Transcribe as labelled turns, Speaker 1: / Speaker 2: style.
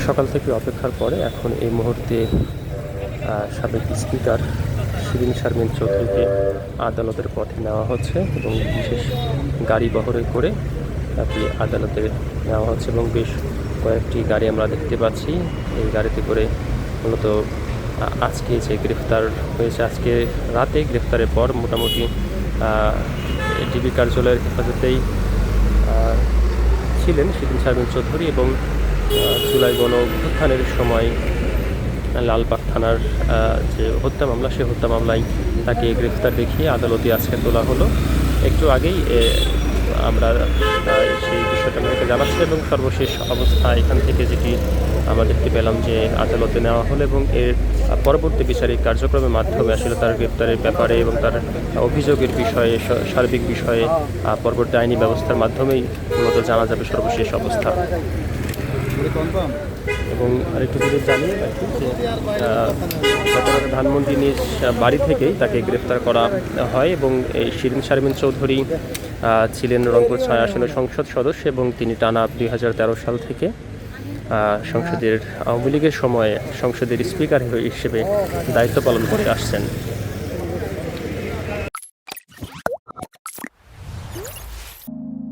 Speaker 1: সকাল থেকে অপেক্ষার পরে এখন এই মুহূর্তে সাবেক স্পিকার শিরিন শারমিন চৌধুরীকে আদালতের পথে নেওয়া হচ্ছে এবং বিশেষ গাড়ি বহরে করে তাকে আদালতে নেওয়া হচ্ছে এবং বেশ কয়েকটি গাড়ি আমরা দেখতে পাচ্ছি। এই গাড়িতে করে মূলত আজকে যে গ্রেফতার হয়েছে, আজকে রাতে গ্রেফতারের পর মোটামুটি ডিবি কার্যালয়ের হেফাজতেই ছিলেন শিরিন শারমিন চৌধুরী এবং জুলাই গণ অভ্যুত্থানের সময় লালবাগ থানার যে হত্যা মামলা, সে হত্যা মামলায় তাকে গ্রেফতার দেখিয়ে আদালতে আজকে তোলা হলো। একটু আগেই আমরা সেই বিষয়টা আমাদেরকে জানাচ্ছি এবং সর্বশেষ অবস্থা এখান থেকে যেটি আমরা দেখতে পেলাম যে আদালতে নেওয়া হলো এবং এর পরবর্তী বিচারিক কার্যক্রমের মাধ্যমে আসলে তার গ্রেপ্তারের ব্যাপারে এবং তার অভিযোগের বিষয়ে, সার্বিক বিষয়ে পরবর্তী আইনি ব্যবস্থার মাধ্যমেই মূলত জানা যাবে সর্বশেষ অবস্থা। এবং আরেকটু যদি জানিয়ে রাখি যে গতকাল ধানমন্ডি নিজ বাড়ি থেকেই তাকে গ্রেফতার করা হয় এবং এই শিরিন শারমিন চৌধুরী ছিলেন রংপুর ৬ আসনের সংসদ সদস্য এবং তিনি টানা ২০১৩ সাল থেকে সংসদের আওয়ামী লীগের সময়ে সংসদের স্পিকার হিসেবে দায়িত্ব পালন করে আসছেন।